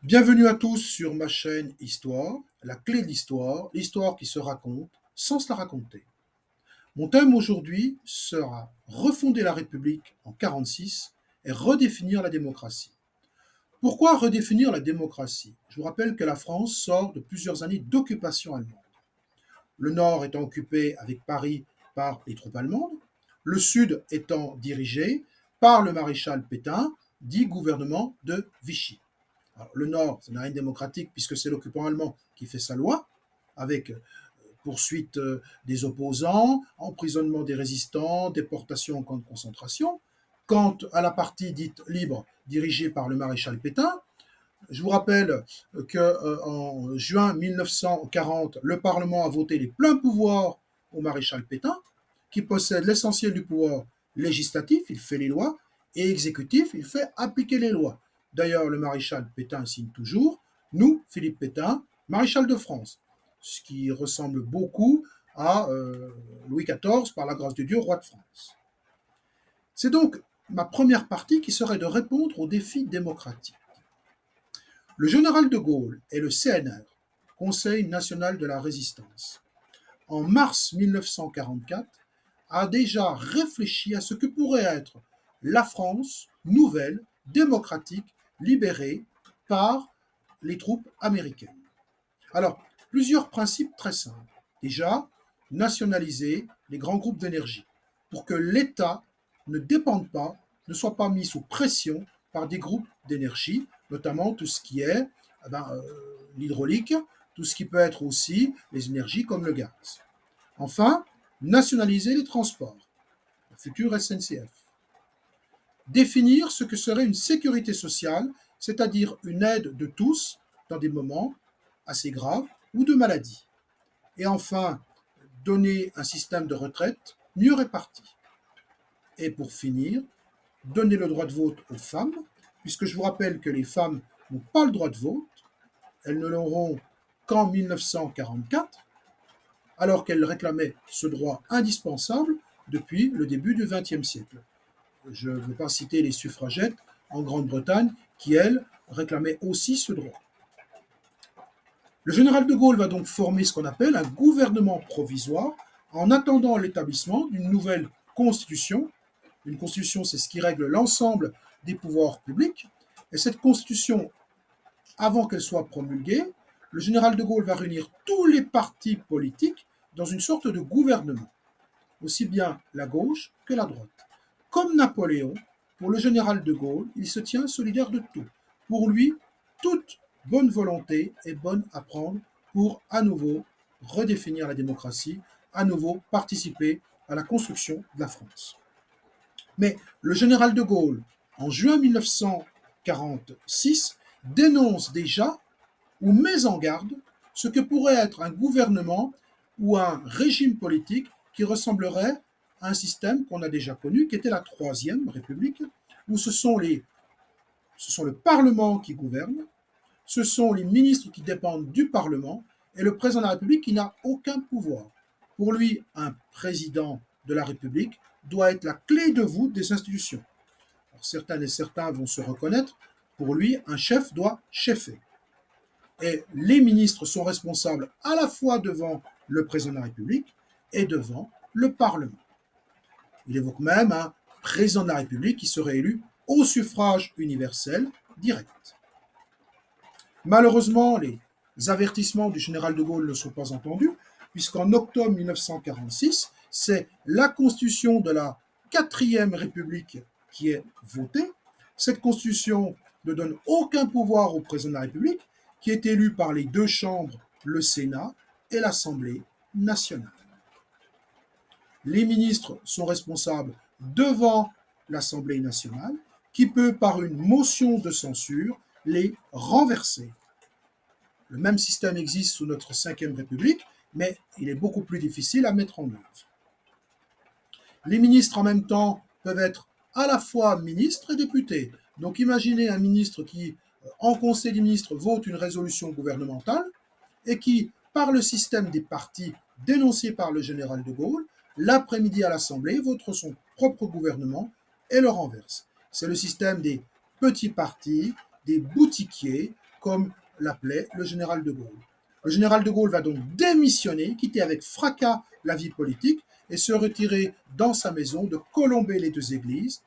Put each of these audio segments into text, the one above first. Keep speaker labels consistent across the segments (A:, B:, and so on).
A: Bienvenue à tous sur ma chaîne Histoire, la clé de l'histoire, l'histoire qui se raconte sans se la raconter. Mon thème aujourd'hui sera refonder la République en 1946 et redéfinir la démocratie. Pourquoi redéfinir la démocratie? Je vous rappelle que la France sort de plusieurs années d'occupation allemande. Le nord étant occupé avec Paris par les troupes allemandes, le sud étant dirigé par le maréchal Pétain, dit gouvernement de Vichy. Alors, le Nord, ça n'a rien de démocratique puisque c'est l'occupant allemand qui fait sa loi, avec poursuite des opposants, emprisonnement des résistants, déportation en camp de concentration. Quant à la partie dite libre, dirigée par le maréchal Pétain, je vous rappelle qu'en juin 1940, le Parlement a voté les pleins pouvoirs au maréchal Pétain, qui possède l'essentiel du pouvoir législatif, il fait les lois, et exécutif, il fait appliquer les lois. D'ailleurs, le maréchal Pétain signe toujours nous, Philippe Pétain, maréchal de France, ce qui ressemble beaucoup à Louis XIV, par la grâce de Dieu, roi de France. C'est donc ma première partie qui serait de répondre aux défis démocratiques. Le général de Gaulle et le CNR, Conseil national de la résistance, en mars 1944, a déjà réfléchi à ce que pourrait être la France nouvelle, démocratique, libérée par les troupes américaines. Alors, plusieurs principes très simples. Déjà, nationaliser les grands groupes d'énergie pour que l'État ne dépende pas, ne soit pas mis sous pression par des groupes d'énergie, notamment tout ce qui est l'hydraulique, tout ce qui peut être aussi les énergies comme le gaz. Enfin, nationaliser les transports, la future SNCF. Définir ce que serait une sécurité sociale, c'est-à-dire une aide de tous dans des moments assez graves ou de maladie. Et enfin, donner un système de retraite mieux réparti. Et pour finir, donner le droit de vote aux femmes, puisque je vous rappelle que les femmes n'ont pas le droit de vote, elles ne l'auront qu'en 1944, alors qu'elles réclamaient ce droit indispensable depuis le début du XXe siècle. Je ne veux pas citer les suffragettes en Grande-Bretagne qui, elles, réclamaient aussi ce droit. Le général de Gaulle va donc former ce qu'on appelle un gouvernement provisoire en attendant l'établissement d'une nouvelle constitution. Une constitution, c'est ce qui règle l'ensemble des pouvoirs publics. Et cette constitution, avant qu'elle soit promulguée, le général de Gaulle va réunir tous les partis politiques dans une sorte de gouvernement, aussi bien la gauche que la droite. Comme Napoléon, pour le général de Gaulle, il se tient solidaire de tout. Pour lui, toute bonne volonté est bonne à prendre pour à nouveau redéfinir la démocratie, à nouveau participer à la construction de la France. Mais le général de Gaulle, en juin 1946, dénonce déjà ou met en garde ce que pourrait être un gouvernement ou un régime politique qui ressemblerait à un système qu'on a déjà connu, qui était la Troisième République, où ce sont le Parlement qui gouverne, ce sont les ministres qui dépendent du Parlement et le président de la République qui n'a aucun pouvoir. Pour lui, un président de la République doit être la clé de voûte des institutions. Alors, certains et certains vont se reconnaître, pour lui, un chef doit cheffer. Et les ministres sont responsables à la fois devant le président de la République et devant le Parlement. Il évoque même un président de la République qui serait élu au suffrage universel direct. Malheureusement, les avertissements du général de Gaulle ne sont pas entendus, puisqu'en octobre 1946, c'est la constitution de la 4e République qui est votée. Cette constitution ne donne aucun pouvoir au président de la République, qui est élu par les deux chambres, le Sénat et l'Assemblée nationale. Les ministres sont responsables devant l'Assemblée nationale, qui peut, par une motion de censure, les renverser. Le même système existe sous notre 5e République, mais il est beaucoup plus difficile à mettre en œuvre. Les ministres, en même temps, peuvent être à la fois ministres et députés. Donc imaginez un ministre qui, en Conseil des ministres, vote une résolution gouvernementale et qui, par le système des partis dénoncé par le général de Gaulle, l'après-midi à l'Assemblée, vote son propre gouvernement et le renverse. C'est le système des petits partis, des boutiquiers, comme l'appelait le général de Gaulle. Le général de Gaulle va donc démissionner, quitter avec fracas la vie politique et se retirer dans sa maison de colomber les deux églises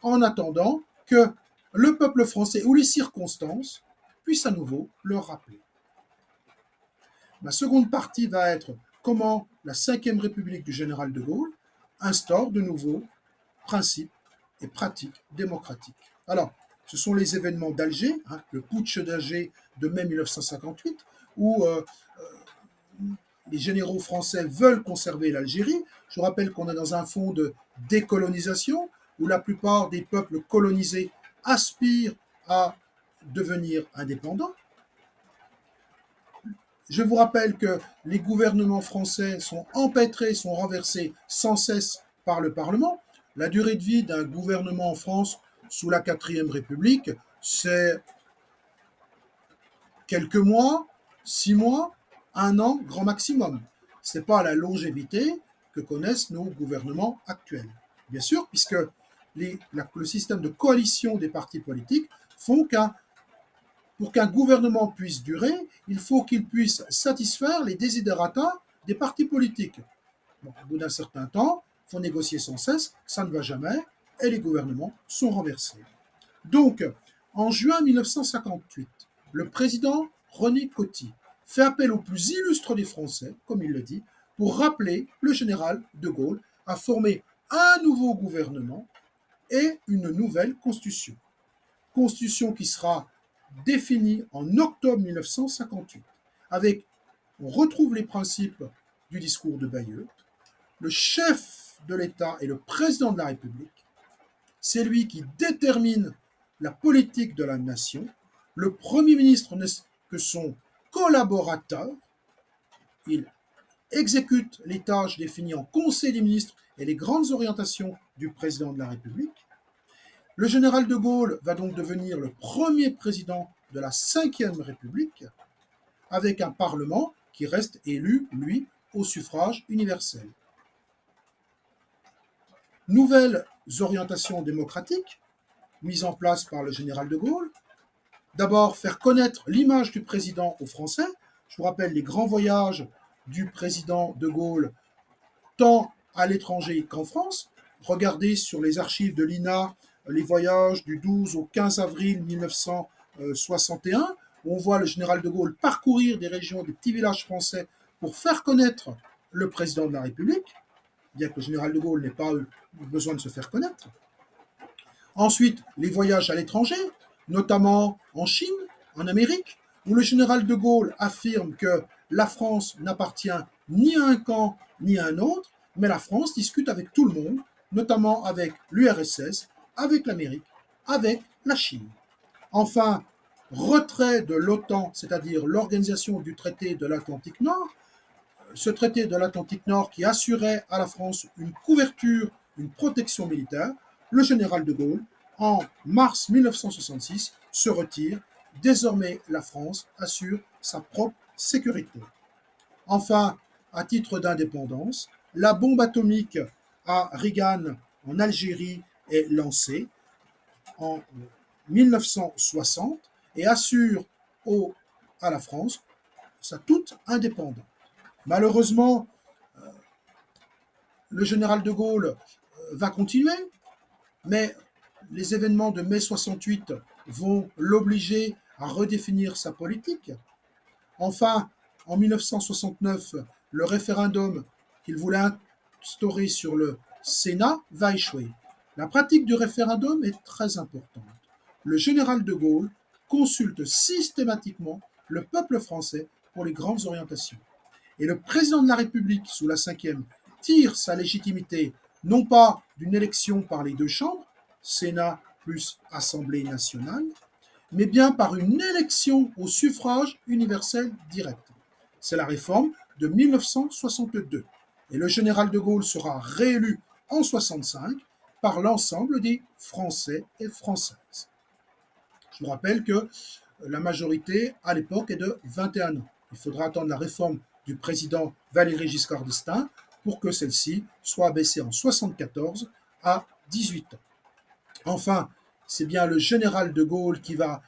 A: en attendant que le peuple français ou les circonstances puissent à nouveau le rappeler. Ma seconde partie va être comment la Ve République du général de Gaulle instaure de nouveaux principes et pratiques démocratiques. Alors, ce sont les événements d'Alger, le putsch d'Alger de mai 1958, où les généraux français veulent conserver l'Algérie. Je vous rappelle qu'on est dans un fond de décolonisation, où la plupart des peuples colonisés aspirent à devenir indépendants. Je vous rappelle que les gouvernements français sont empêtrés, sont renversés sans cesse par le Parlement. La durée de vie d'un gouvernement en France sous la 4e République, c'est quelques mois, 6 mois, 1 an, grand maximum. Ce n'est pas la longévité que connaissent nos gouvernements actuels. Bien sûr, puisque le système de coalition des partis politiques font pour qu'un gouvernement puisse durer, il faut qu'il puisse satisfaire les desiderata des partis politiques. Bon, au bout d'un certain temps, il faut négocier sans cesse, ça ne va jamais, et les gouvernements sont renversés. Donc, en juin 1958, le président René Coty fait appel au plus illustre des Français, comme il le dit, pour rappeler le général de Gaulle à former un nouveau gouvernement et une nouvelle constitution. Constitution qui sera définie en octobre 1958. On retrouve les principes du discours de Bayeux. Le chef de l'État est le président de la République. C'est lui qui détermine la politique de la nation. Le Premier ministre n'est que son collaborateur. Il exécute les tâches définies en Conseil des ministres et les grandes orientations du président de la République. Le général de Gaulle va donc devenir le premier président de la Ve République, avec un Parlement qui reste élu, lui, au suffrage universel. Nouvelles orientations démocratiques mises en place par le général de Gaulle. D'abord, faire connaître l'image du président aux Français. Je vous rappelle les grands voyages du président de Gaulle, tant à l'étranger qu'en France. Regardez sur les archives de l'INA les voyages du 12 au 15 avril 1961, où on voit le général de Gaulle parcourir des régions, des petits villages français pour faire connaître le président de la République, bien que le général de Gaulle n'ait pas eu besoin de se faire connaître. Ensuite, les voyages à l'étranger, notamment en Chine, en Amérique, où le général de Gaulle affirme que la France n'appartient ni à un camp ni à un autre, mais la France discute avec tout le monde, notamment avec l'URSS, avec l'Amérique, avec la Chine. Enfin, retrait de l'OTAN, c'est-à-dire l'organisation du traité de l'Atlantique Nord, ce traité de l'Atlantique Nord qui assurait à la France une couverture, une protection militaire, le général de Gaulle, en mars 1966, se retire. Désormais, la France assure sa propre sécurité. Enfin, à titre d'indépendance, la bombe atomique à Reagan en Algérie est lancée en 1960 et assure à la France sa toute indépendance. Malheureusement, le général de Gaulle va continuer, mais les événements de mai 68 vont l'obliger à redéfinir sa politique. Enfin, en 1969, le référendum qu'il voulait instaurer sur le Sénat va échouer. La pratique du référendum est très importante. Le général de Gaulle consulte systématiquement le peuple français pour les grandes orientations. Et le président de la République, sous la Ve, tire sa légitimité non pas d'une élection par les deux chambres, Sénat plus Assemblée nationale, mais bien par une élection au suffrage universel direct. C'est la réforme de 1962. Et le général de Gaulle sera réélu en 1965 par l'ensemble des Français et Françaises. Je vous rappelle que la majorité, à l'époque, est de 21 ans. Il faudra attendre la réforme du président Valéry Giscard d'Estaing pour que celle-ci soit abaissée en 1974 à 18 ans. Enfin, c'est bien le général de Gaulle qui va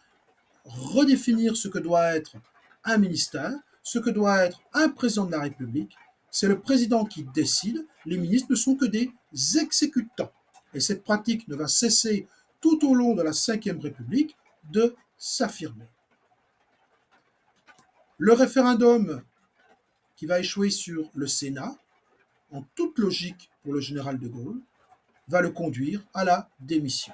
A: redéfinir ce que doit être un ministère, ce que doit être un président de la République. C'est le président qui décide, les ministres ne sont que des exécutants. Et cette pratique ne va cesser tout au long de la Ve République de s'affirmer. Le référendum qui va échouer sur le Sénat, en toute logique pour le général de Gaulle, va le conduire à la démission.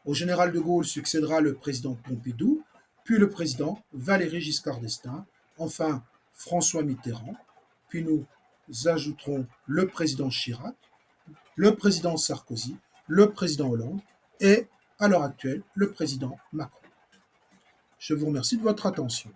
A: Au général de Gaulle succédera le président Pompidou, puis le président Valéry Giscard d'Estaing, enfin François Mitterrand, puis nous ajouterons le président Chirac, le président Sarkozy, le président Hollande et, à l'heure actuelle, le président Macron. Je vous remercie de votre attention.